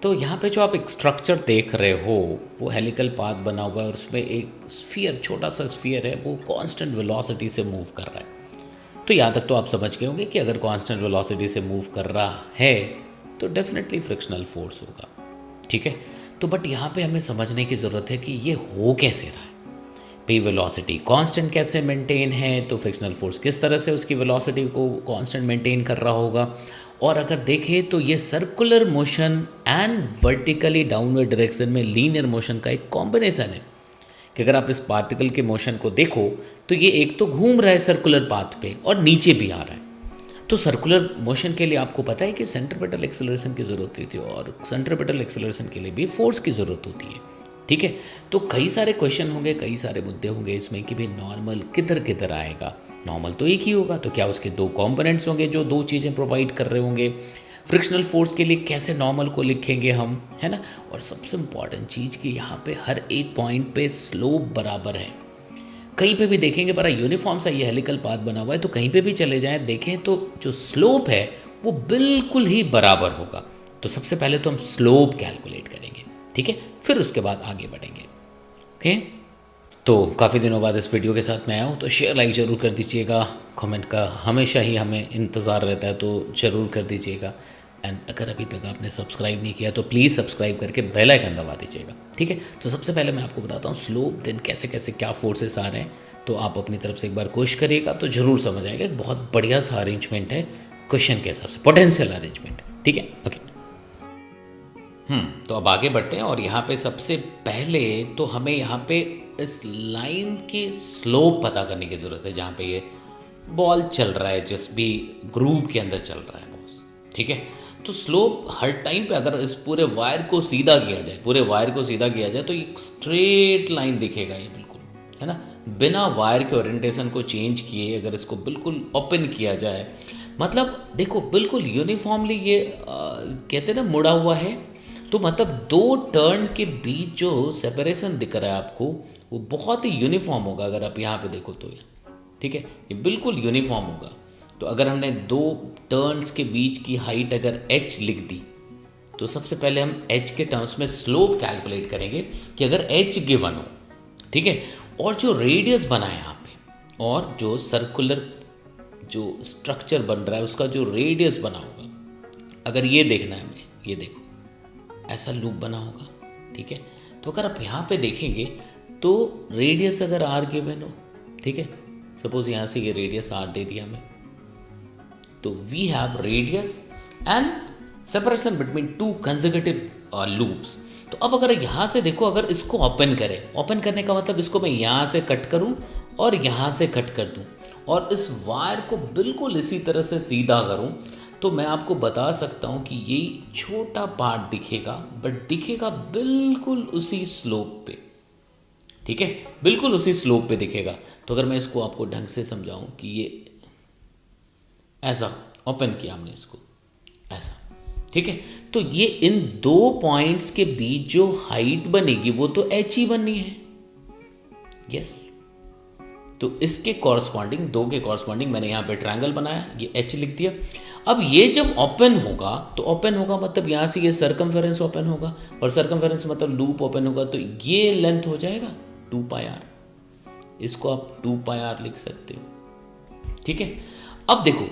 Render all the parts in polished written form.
तो यहाँ पे जो आप एक स्ट्रक्चर देख रहे हो वो हेलिकल पाथ बना हुआ है और उसमें एक स्फीयर, छोटा सा स्फीयर है, वो कांस्टेंट वेलोसिटी से मूव कर रहा है। तो यहाँ तक तो आप समझ गए होंगे कि अगर कांस्टेंट वेलोसिटी से मूव कर रहा है तो डेफिनेटली फ्रिक्शनल फोर्स होगा। ठीक है, तो बट यहाँ पे हमें समझने की ज़रूरत है कि ये हो कैसे रहा है। भाई वेलोसिटी कांस्टेंट कैसे मेंटेन है, तो फ्रिक्शनल फोर्स किस तरह से उसकी वेलोसिटी को कांस्टेंट मेंटेन कर रहा होगा। और अगर देखें तो ये circular motion and vertically downward direction में लीनियर मोशन का एक कॉम्बिनेशन है कि अगर आप इस पार्टिकल के मोशन को देखो तो ये एक तो घूम रहा है सर्कुलर पाथ पे और नीचे भी आ रहा है। तो सर्कुलर मोशन के लिए आपको पता है कि सेंट्रीपिटल एक्सेलरेशन की ज़रूरत होती है और सेंट्रीपिटल एक्सेलरेशन के लिए भी फोर्स की ज़रूरत होती है। ठीक है, तो कई सारे क्वेश्चन होंगे, कई सारे मुद्दे होंगे इसमें कि भाई नॉर्मल किधर किधर आएगा। नॉर्मल तो एक ही होगा, तो क्या उसके दो कंपोनेंट्स होंगे जो दो चीज़ें प्रोवाइड कर रहे होंगे। फ्रिक्शनल फोर्स के लिए कैसे नॉर्मल को लिखेंगे हम, है ना। और सबसे इम्पॉर्टेंट चीज़ कि यहाँ पे हर एक पॉइंट पे स्लोप बराबर है। कहीं पे भी देखेंगे बड़ा यूनिफॉर्म सा ये हेलिकल पाथ बना हुआ है, तो कहीं पे भी चले जाएं देखें तो जो स्लोप है वो बिल्कुल ही बराबर होगा। तो सबसे पहले तो हम स्लोप कैलकुलेट करेंगे, ठीक है, फिर उसके बाद आगे बढ़ेंगे। ओके, तो काफ़ी दिनों बाद इस वीडियो के साथ मैं आया हूँ, तो शेयर लाइक ज़रूर कर दीजिएगा। कमेंट का हमेशा ही हमें इंतज़ार रहता है, तो ज़रूर कर दीजिएगा। एंड अगर अभी तक आपने सब्सक्राइब नहीं किया तो प्लीज़ सब्सक्राइब करके बेल आइकन दबा दीजिएगा। ठीक है, तो सबसे पहले मैं आपको बताता हूँ स्लोप देन कैसे कैसे क्या फोर्सेस आ रहे हैं। तो आप अपनी तरफ से एक बार कोशिश करिएगा तो ज़रूर समझ आएगा। एक बहुत बढ़िया सा अरेंजमेंट है क्वेश्चन के हिसाब से, पोटेंशियल अरेंजमेंट है। ठीक है, ओके। तो अब आगे बढ़ते हैं और यहाँ पे सबसे पहले तो हमें यहाँ पे इस लाइन की स्लोप पता करने की ज़रूरत है जहाँ पे ये बॉल चल रहा है, जिस भी ग्रूव के अंदर चल रहा है बॉस। ठीक है, तो स्लोप हर टाइम पे अगर इस पूरे वायर को सीधा किया जाए, पूरे वायर को सीधा किया जाए तो एक स्ट्रेट लाइन दिखेगा ये बिल्कुल, है ना। बिना वायर के ओरिएंटेशन को चेंज किए अगर इसको बिल्कुल ओपन किया जाए, मतलब देखो बिल्कुल यूनिफॉर्मली ये कहते हैं ना मुड़ा हुआ है, तो मतलब दो टर्न के बीच जो सेपरेशन दिख रहा है आपको वो बहुत ही यूनिफॉर्म होगा। अगर आप यहाँ पे देखो तो ये, ठीक है, ये बिल्कुल यूनिफॉर्म होगा। तो अगर हमने दो टर्न्स के बीच की हाइट अगर h लिख दी तो सबसे पहले हम h के टर्म्स में स्लोप कैलकुलेट करेंगे कि अगर h गिवन हो, ठीक है, और जो रेडियस बना है यहाँ पे और जो सर्कुलर जो स्ट्रक्चर बन रहा है उसका जो रेडियस बना होगा, अगर ये देखना है हमें, ये देखो ऐसा लूप बना होगा। ठीक है, तो अगर आप यहाँ पे देखेंगे तो रेडियस अगर r गिवन हो, ठीक है, सपोज यहाँ से ये रेडियस r दे दिया हमें, तो we have radius and separation between two consecutive loops. तो अब अगर यहाँ से देखो, अगर इसको ओपन करें, ओपन करने का मतलब इसको मैं यहाँ से कट करूँ और यहाँ से कट कर दूँ और इस वायर को बिल्कुल इसी तरह से सीधा करूँ, तो मैं आपको बता सकता हूँ कि ये छोटा पार्ट दिखेगा बट दिखेगा बिल्कुल उसी स्लोप पे। ठीक है, बिल्कुल उसी स्लोप पे दिखेगा। तो अगर मैं इसको आपको ढंग से समझाऊं कि ये ऐसा ओपन किया हमने इसको ऐसा, ठीक है, तो ये इन दो पॉइंट्स के बीच जो हाइट बनेगी वो तो h ही बननी है। यस, तो इसके कॉरस्पॉन्डिंग, दो के कॉरस्पॉन्डिंग मैंने यहाँ पे ट्रायंगल बनाया, ये h लिख दिया। अब ये जब ओपन होगा तो ओपन होगा मतलब यहाँ से ये सर्कमफेरेंस ओपन होगा और सर्कमफेरेंस मतलब लूप ओपन होगा, तो ये लेंथ हो जाएगा 2πr। इसको आप 2πr लिख सकते हो। ठीक है, अब देखो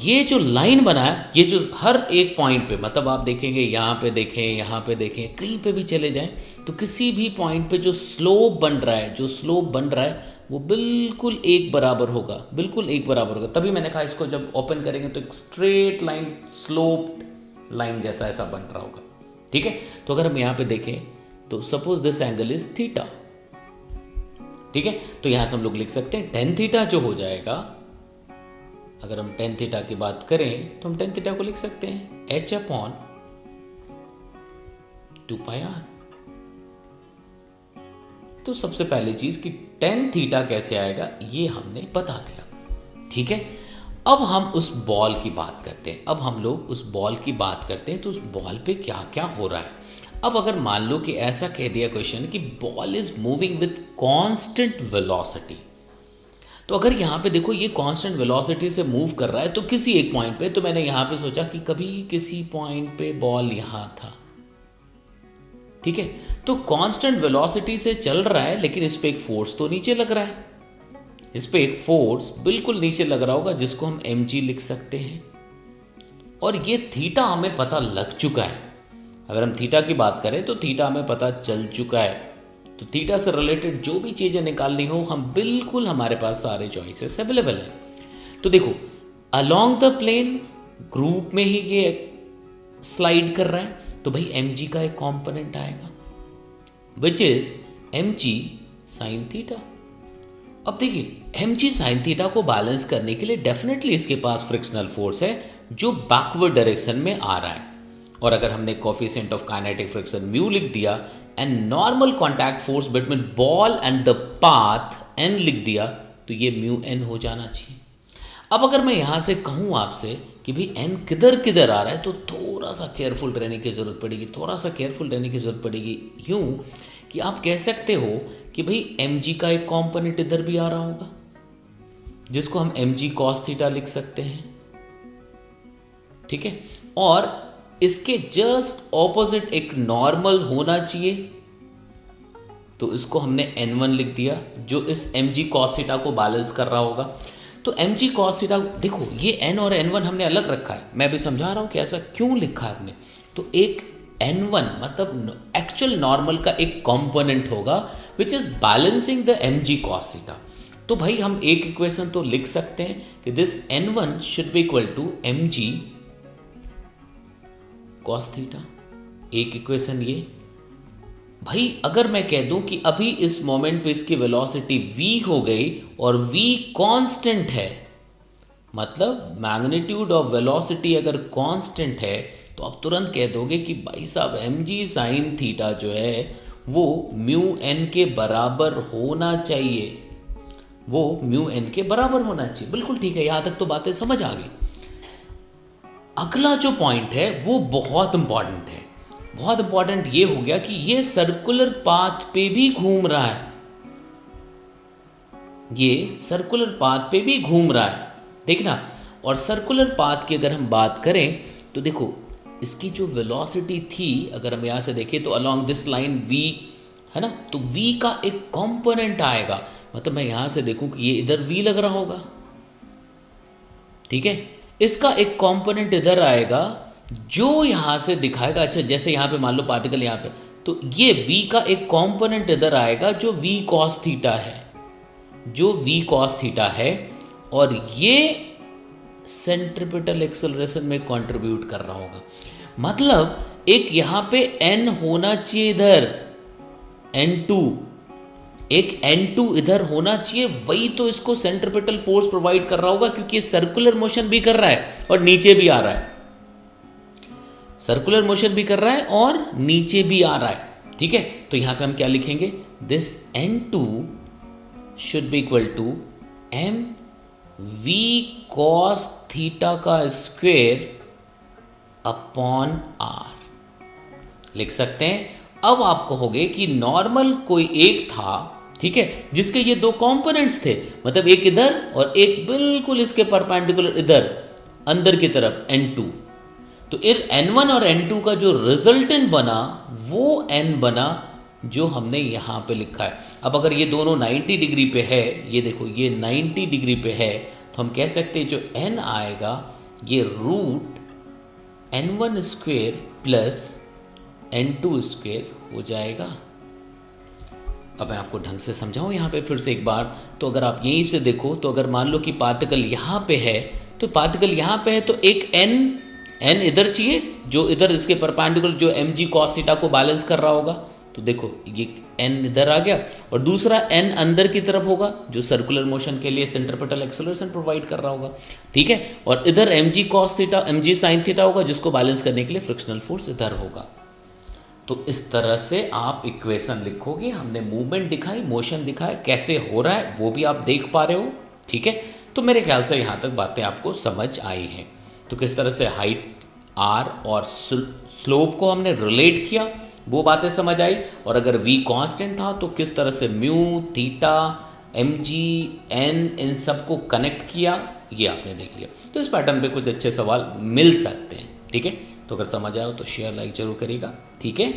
ये जो लाइन बना है, ये जो हर एक पॉइंट पे, मतलब आप देखेंगे यहाँ पे देखें, यहाँ पे देखें, कहीं पे भी चले जाएं तो किसी भी पॉइंट पे जो स्लोप बन रहा है, जो स्लोप बन रहा है वो बिल्कुल एक बराबर होगा, बिल्कुल एक बराबर होगा। तभी मैंने कहा इसको जब ओपन करेंगे तो एक स्ट्रेट लाइन, स्लोप्ड लाइन जैसा ऐसा बन रहा होगा। ठीक है, तो अगर हम यहाँ पे देखें तो suppose this angle is theta. ठीक है, तो यहाँ से हम लोग लिख सकते हैं टेन थीटा जो हो जाएगा, अगर हम टेन थीटा की बात करें तो हम टेन थीटा को लिख सकते हैं h/2πr। तो सबसे पहली चीज कि टेन थीटा कैसे आएगा ये हमने बता दिया। ठीक है, अब हम उस बॉल की बात करते हैं। अब हम लोग उस बॉल की बात करते हैं तो उस बॉल पे क्या क्या हो रहा है। अब अगर मान लो कि ऐसा कह दिया क्वेश्चन कि ball is moving with constant velocity, तो अगर यहाँ पे देखो ये कांस्टेंट वेलोसिटी से मूव कर रहा है तो किसी एक पॉइंट पे, तो मैंने यहाँ पे सोचा कि कभी किसी पॉइंट पे बॉल यहाँ था, ठीक है, तो कांस्टेंट वेलोसिटी से चल रहा है, लेकिन इस पे एक फोर्स तो नीचे लग रहा है, इस पे एक फोर्स बिल्कुल नीचे लग रहा होगा, जिसको हम mg लिख सकते हैं। और ये थीटा हमें पता लग चुका है। अगर हम थीटा की बात करें तो थीटा हमें पता चल चुका है, तो थीटा से रिलेटेड जो भी चीज़ें निकालनी हो, हम बिल्कुल, हमारे पास सारे चॉइसेस अवेलेबल हैं। तो देखो, अलोंग द प्लेन ग्रुप में ही ये स्लाइड कर रहा है, तो भाई mg का एक कंपोनेंट आएगा which is mg sine theta. अब देखिए, mg साइन थीटा को बैलेंस करने के लिए डेफिनेटली इसके पास फ्रिक्शनल फोर्स है जो बैकवर्ड डायरेक्शन में आ रहा है। और अगर हमने coefficient of kinetic friction mu लिख दिया and normal contact force between ball and the path n लिख दिया, तो ये म्यू n हो जाना चाहिए। अब अगर मैं यहाँ से कहूँ आपसे कि भाई n किधर किधर आ रहा है, तो थोड़ा सा केयरफुल रहने की ज़रूरत पड़ेगी, थोड़ा सा केयरफुल रहने की ज़रूरत पड़ेगी। यूँ कि आप कह सकते हो कि भाई mg का एक कॉम्पोनेंट इधर भी आ रहा होगा, जिसको हम mg cos थीटा लिख सकते हैं, ठीक है। और इसके जस्ट ऑपोजिट एक नॉर्मल होना चाहिए, तो इसको हमने n1 लिख दिया, जो इस mg cos थीटा को बैलेंस कर रहा होगा। तो mg cos थीटा, देखो ये n और n1 हमने अलग रखा है, मैं भी समझा रहा हूं कि ऐसा क्यों लिखा है हमने। तो एक n1 मतलब एक्चुअल नॉर्मल का एक कंपोनेंट होगा which is balancing the mg cos theta. तो भाई हम एक इक्वेशन तो लिख सकते हैं कि this n1 should be equal to mg cos theta, एक इक्वेशन ये। भाई अगर मैं कह दूं कि अभी इस मोमेंट पे इसकी वेलोसिटी v हो गई और v कांस्टेंट है, मतलब मैग्नीट्यूड ऑफ वेलोसिटी अगर कांस्टेंट है, तो आप तुरंत कह दोगे कि भाई साहब mg साइन थीटा जो है वो म्यू n के बराबर होना चाहिए, वो म्यू n के बराबर होना चाहिए। बिल्कुल ठीक है, यहां तक तो बातें समझ आ गई। अगला जो पॉइंट है वो बहुत इंपॉर्टेंट है। बहुत इंपॉर्टेंट ये हो गया कि ये सर्कुलर पाथ पे भी घूम रहा है, ये सर्कुलर पाथ पे भी घूम रहा है, देखना। और सर्कुलर पाथ की अगर हम बात करें तो देखो, इसकी जो वेलोसिटी थी, अगर हम यहां से देखें तो अलोंग दिस लाइन v है ना, तो v का एक कंपोनेंट आएगा। मतलब मैं यहां से देखूं कि ये इधर v लग रहा होगा, ठीक है, इसका एक कंपोनेंट इधर आएगा जो यहां से दिखाएगा। अच्छा, जैसे यहां पे मान लो पार्टिकल यहां पे, तो ये v का एक कंपोनेंट इधर आएगा जो v cos थीटा है, जो v cos थीटा है, और ये सेंट्रीपिटल एक्सेलरेशन में कंट्रीब्यूट कर रहा होगा। मतलब एक यहां पे n होना चाहिए, इधर n2, एक n2 इधर होना चाहिए, वही तो इसको सेंट्रीपिटल फोर्स प्रोवाइड कर रहा होगा, क्योंकि सर्कुलर मोशन भी कर रहा है और नीचे भी आ रहा है, सर्कुलर मोशन भी कर रहा है और नीचे भी आ रहा है, ठीक है। तो यहां पे हम क्या लिखेंगे, this n2 should be equal to m v cos theta का स्क्वायर अपॉन r लिख सकते हैं। अब आप कहोगे कि नॉर्मल कोई एक था, ठीक है, जिसके ये दो कंपोनेंट्स थे, मतलब एक इधर और एक बिल्कुल इसके परपेंडिकुलर इधर अंदर की तरफ n2। तो n1 और n2 का जो रिजल्टेंट बना वो n बना जो हमने यहां पे लिखा है। अब अगर ये दोनों 90 डिग्री पे है, ये देखो ये 90 डिग्री पे है, तो हम कह सकते हैं जो n आएगा ये root n1 square plus n2 square हो जाएगा। अब मैं आपको ढंग से समझाऊं यहाँ पे फिर से एक बार। तो अगर आप यहीं से देखो, तो अगर मान लो कि पार्टिकल यहाँ पे है, तो पार्टिकल यहाँ पे है, तो एक n इधर चाहिए जो इधर इसके परपेंडिकुलर जो mg cos थीटा को बैलेंस कर रहा होगा। तो देखो ये n इधर आ गया, और दूसरा n अंदर की तरफ होगा जो सर्कुलर मोशन के लिए सेंट्रीपिटल एक्सेलरेशन प्रोवाइड कर रहा होगा, ठीक है। और इधर mg cos theta mg sin theta होगा जिसको बैलेंस करने के लिए फ्रिक्शनल फोर्स इधर होगा। तो इस तरह से आप इक्वेशन लिखोगे। हमने मूवमेंट दिखाई, मोशन दिखाया, कैसे हो रहा है वो भी आप देख पा रहे हो, ठीक है। तो मेरे ख्याल से यहाँ तक बातें आपको समझ आई हैं। तो किस तरह से हाइट r और स्लोप को हमने रिलेट किया वो बातें समझ आई। और अगर v कांस्टेंट था तो किस तरह से म्यू, थीटा, mg, n इन सब को कनेक्ट किया, ये आपने देख लिया। तो इस पैटर्न पे कुछ अच्छे सवाल मिल सकते हैं, ठीक है। तो अगर समझ आया हो तो शेयर लाइक जरूर करिएगा, ठीक है।